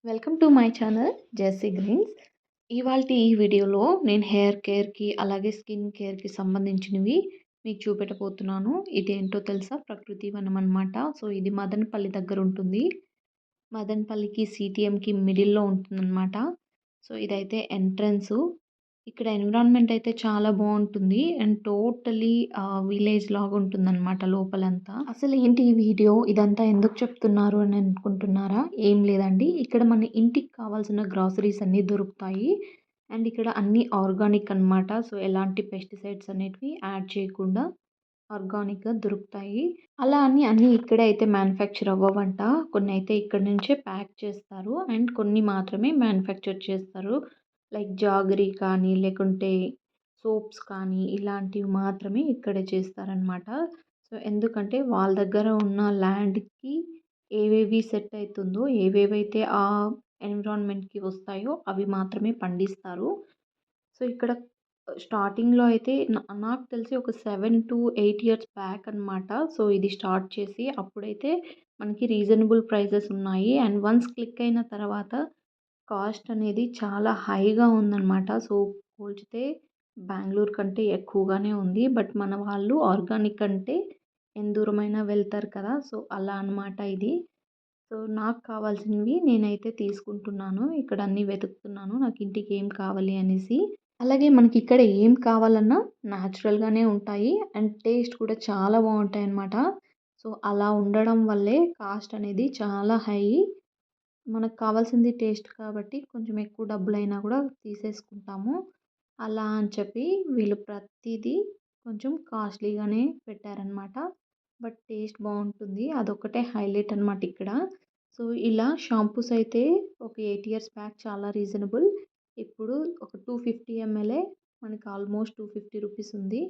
Welcome to my channel Jessie Greens. ఇవాల్టి ఈ వీడియోలో నేను హెయిర్ కేర్‌కి అలాగే స్కిన్ కేర్‌కి సంబంధించినవి మీకు చూపెట్టబోతున్నాను. ఇదేంటో తెలుసా? ప్రకృతి వనం అనమాట. సో, ఇది మదనపల్లి దగ్గర ఉంటుంది. మదనపల్లికి సీటీఎంకి మిడిల్‌లో ఉంటుందన్నమాట. సో, ఇదైతే ఎంట్రన్సు. ఇక్కడ ఎన్విరాన్మెంట్ అయితే చాలా బాగుంటుంది అండ్ టోటలీ విలేజ్ లాగా ఉంటుందన్నమాట లోపలంతా. అసలు ఏంటి ఈ వీడియో ఇదంతా ఎందుకు చెప్తున్నారు అని అనుకుంటున్నారా? ఏం లేదండి, ఇక్కడ మన ఇంటికి కావాల్సిన గ్రాసరీస్ అన్నీ దొరుకుతాయి అండ్ ఇక్కడ అన్నీ ఆర్గానిక్ అన్నమాట. సో, ఎలాంటి పెస్టిసైడ్స్ అనేటివి యాడ్ చేయకుండా ఆర్గానిక్‌గా దొరుకుతాయి. అలా అని అన్నీ ఇక్కడే అయితే మ్యానుఫ్యాక్చర్ అవ్వవంట. కొన్ని అయితే ఇక్కడి నుంచే ప్యాక్ చేస్తారు అండ్ కొన్ని మాత్రమే మ్యానుఫ్యాక్చర్ చేస్తారు. లైక్ జాగరీ కానీ లేకుంటే సోప్స్ కానీ ఇలాంటివి మాత్రమే ఇక్కడే చేస్తారనమాట. సో, ఎందుకంటే వాళ్ళ దగ్గర ఉన్న ల్యాండ్‌కి ఏవేవి సెట్ అయితుందో, ఏవేవైతే ఆ ఎన్విరాన్మెంట్‌కి వస్తాయో అవి మాత్రమే పండిస్తారు. సో, ఇక్కడ స్టార్టింగ్‌లో అయితే నాకు తెలిసి ఒక 7-8 ఇయర్స్ బ్యాక్ అనమాట. సో, ఇది స్టార్ట్ చేసి అప్పుడైతే మనకి రీజనబుల్ ప్రైజెస్ ఉన్నాయి. అండ్ వన్స్ క్లిక్ అయిన తర్వాత కాస్ట్ అనేది చాలా హైగా ఉందన్నమాట. సో, పోల్చితే బెంగుళూరు కంటే ఎక్కువగానే ఉంది. బట్ మన వాళ్ళు ఆర్గానిక్ అంటే దూరమైనా వెళ్తారు కదా! సో, అలా అనమాట ఇది. సో, నాకు కావాల్సినవి నేనైతే తీసుకుంటున్నాను. ఇక్కడ అన్నీ వెతుకుతున్నాను. నాకు ఇంటికి ఏం కావాలి అనేసి. అలాగే మనకి ఇక్కడ ఏం కావాలన్నా న్యాచురల్‌గానే ఉంటాయి అండ్ టేస్ట్ కూడా చాలా బాగుంటాయన్నమాట. సో, అలా ఉండడం వల్లే కాస్ట్ అనేది చాలా హై. మనకు కావాల్సింది టేస్ట్ కాబట్టి కొంచెం ఎక్కువ డబ్బులైనా కూడా తీసేసుకుంటాము. అలా అని చెప్పి వీళ్ళు ప్రతీదీ కొంచెం కాస్ట్లీగానే పెట్టారనమాట. బట్ టేస్ట్ బాగుంటుంది. అదొక్కటే హైలైట్ అనమాట ఇక్కడ. సో, ఇలా షాంపూస్ అయితే ఒక 8 ఇయర్స్ బ్యాక్ చాలా రీజనబుల్. ఇప్పుడు ఒక 250 ఎంఎలే మనకి ఆల్మోస్ట్ 250 రూపీస్ ఉంది.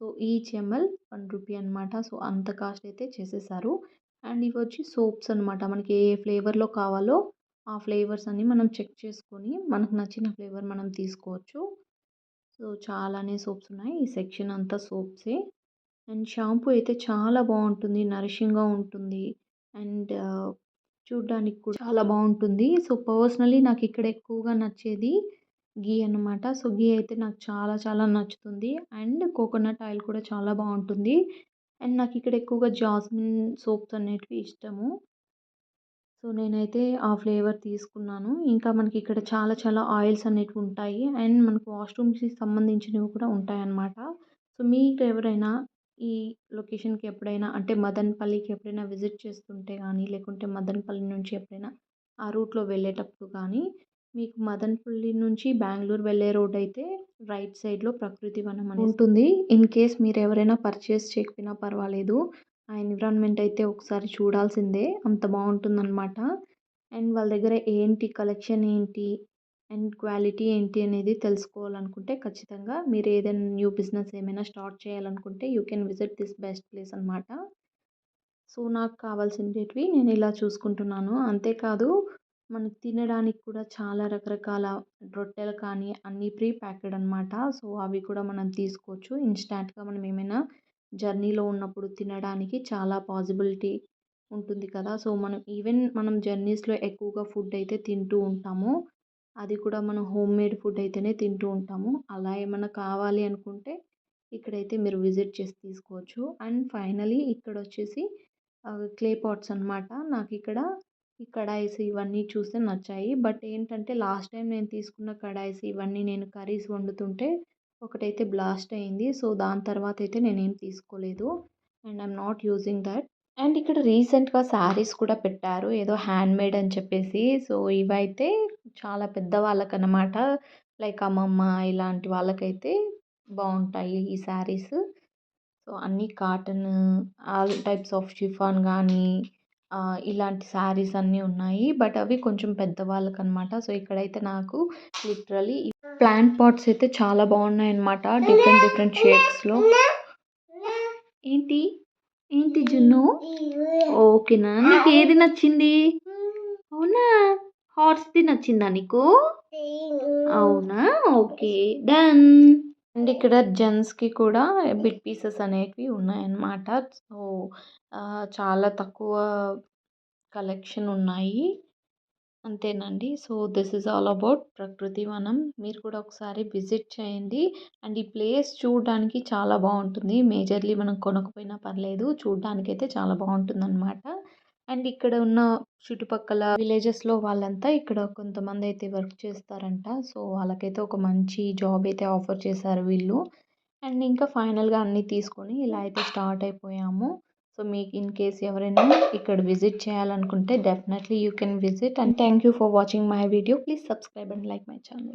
సో, ఈచ్ ఎంఎల్ 1 రూపీ అనమాట. సో, అంత కాస్ట్ అయితే చేసేసారు. అండ్ ఇవి వచ్చి సోప్స్ అనమాట. మనకి ఏ ఫ్లేవర్‌లో కావాలో ఆ ఫ్లేవర్స్ అన్నీ మనం చెక్ చేసుకొని మనకు నచ్చిన ఫ్లేవర్ మనం తీసుకోవచ్చు. సో, చాలానే సోప్స్ ఉన్నాయి. ఈ సెక్షన్ అంతా సోప్సే. అండ్ షాంపూ అయితే చాలా బాగుంటుంది. నరిషింగ్‌గా ఉంటుంది. అండ్ చూడ్డానికి కూడా చాలా బాగుంటుంది. సో, పర్సనల్లీ నాకు ఇక్కడ ఎక్కువగా నచ్చేది ఘీ అనమాట. సో, ఘీ అయితే నాకు చాలా చాలా నచ్చుతుంది. అండ్ కోకోనట్ ఆయిల్ కూడా చాలా బాగుంటుంది. అండ్ నాకు ఇక్కడ ఎక్కువగా జాస్మిన్ సోప్స్ అనేటివి ఇష్టము. సో, నేనైతే ఆ ఫ్లేవర్ తీసుకున్నాను. ఇంకా మనకి ఇక్కడ చాలా చాలా ఆయిల్స్ అనేటివి ఉంటాయి. అండ్ మనకు వాష్‌రూమ్స్‌కి సంబంధించినవి కూడా ఉంటాయన్నమాట. సో, మీరెవరైనా ఈ లొకేషన్‌కి ఎప్పుడైనా అంటే మదనపల్లికి ఎప్పుడైనా విజిట్ చేస్తుంటే గానీ, లేకుంటే మదనపల్లి నుంచి ఎప్పుడైనా ఆ రూట్‌లో వెళ్ళేటప్పుడు కానీ, మీకు మదనపల్లి నుంచి బెంగుళూరు వెళ్ళే రోడ్ అయితే రైట్ సైడ్‌లో ప్రకృతి వనం అని ఉంటుంది. ఇన్ కేస్ మీరెవరైనా పర్చేస్ చేయకపోయినా పర్వాలేదు. ఆ ఎన్విరాన్మెంట్ అయితే ఒకసారి చూడాల్సిందే. అంత బాగుంటుందన్నమాట. అండ్ వాళ్ళ దగ్గర ఏంటి కలెక్షన్ ఏంటి అండ్ క్వాలిటీ ఏంటి అనేది తెలుసుకోవాలనుకుంటే ఖచ్చితంగా మీరు ఏదైనా న్యూ బిజినెస్ ఏమైనా స్టార్ట్ చేయాలనుకుంటే you can visit this best place అనమాట. సో, నాకు కావాల్సినటివి నేను ఇలా చూసుకుంటున్నాను. అంతేకాదు మనకు తినడానికి కూడా చాలా రకరకాల రొట్టెలు కానీ అన్నీ ప్రీ ప్యాక్డ్ అనమాట. సో, అవి కూడా మనం తీసుకోవచ్చు. ఇన్‌స్టాంట్‌గా మనం ఏమైనా జర్నీలో ఉన్నప్పుడు తినడానికి చాలా పాసిబిలిటీ ఉంటుంది కదా! సో, మనం జర్నీస్‌లో ఎక్కువగా ఫుడ్ అయితే తింటూ ఉంటాము. అది కూడా మనం హోమ్‌మేడ్ ఫుడ్ అయితేనే తింటూ ఉంటాము. అలా ఏమన్నా కావాలి అనుకుంటే ఇక్కడైతే మీరు విజిట్ చేసి తీసుకోవచ్చు. అండ్ ఫైనల్లీ ఇక్కడొచ్చేసి క్లే పాట్స్ అనమాట. నాకిక్కడ ఈ కడాయిస్ ఇవన్నీ చూస్తే నచ్చాయి. బట్ ఏంటంటే లాస్ట్ టైం నేను తీసుకున్న కడాయిస్ ఇవన్నీ నేను కర్రీస్ వండుతుంటే ఒకటైతే బ్లాస్ట్ అయింది. సో, దాని తర్వాతైతే నేనేం తీసుకోలేదు. And I'm not using that. And ఇక్కడ రీసెంట్‌గా శారీస్ కూడా పెట్టారు. ఏదో హ్యాండ్‌మేడ్ అని చెప్పేసి. సో, ఇవైతే చాలా పెద్దవాళ్ళకనమాట. లైక్ అమ్మమ్మ ఇలాంటి వాళ్ళకైతే బావుంటాయి ఈ శారీస్. సో, అన్నీ cotton all types of chiffon గానీ ఇలాంటి శారీస్ అన్నీ ఉన్నాయి. బట్ అవి కొంచెం పెద్దవాళ్ళకనమాట. సో, ఇక్కడైతే నాకు లిటరల్లీ ప్లాంట్ పాట్స్ అయితే చాలా బాగున్నాయన్నమాట. Different different షేప్స్‌లో. ఏంటి? ఏంటి జున్ను? ఓకేనా? నీకేది నచ్చింది? అవునా? హార్స్‌ది నచ్చిందా నీకు? అవునా? ఓకే. డన్. అండ్ ఇక్కడ జెంట్స్‌కి కూడా బిట్ పీసెస్ అనేటివి ఉన్నాయన్నమాట. సో, చాలా తక్కువ కలెక్షన్ ఉన్నాయి. అంతేనండి. So, this is all about ప్రకృతి వనం. మీరు కూడా ఒకసారి విజిట్ చేయండి. అండ్ ఈ ప్లేస్ చూడడానికి చాలా బావుంటుంది. మేజర్‌లీ మనం కొనకపోయినా పర్లేదు. చూడ్డానికైతే చాలా బావుంటుందనమాట. అండ్ ఇక్కడ ఉన్న చుట్టుపక్కల విలేజెస్‌లో వాళ్ళంతా ఇక్కడ కొంతమందైతే వర్క్ చేస్తారంట. సో, వాళ్ళకైతే ఒక మంచి జాబ్ అయితే ఆఫర్ చేశారు వీళ్ళు. అండ్ ఇంకా ఫైనల్‌గా అన్నీ తీసుకొని ఇలా అయితే స్టార్ట్ అయిపోయాము. సో, మీకు ఇన్ కేస్ ఎవరైనా ఇక్కడ విజిట్ చేయాలనుకుంటే definitely you can visit. And thank you for watching my video. Please subscribe and like my channel.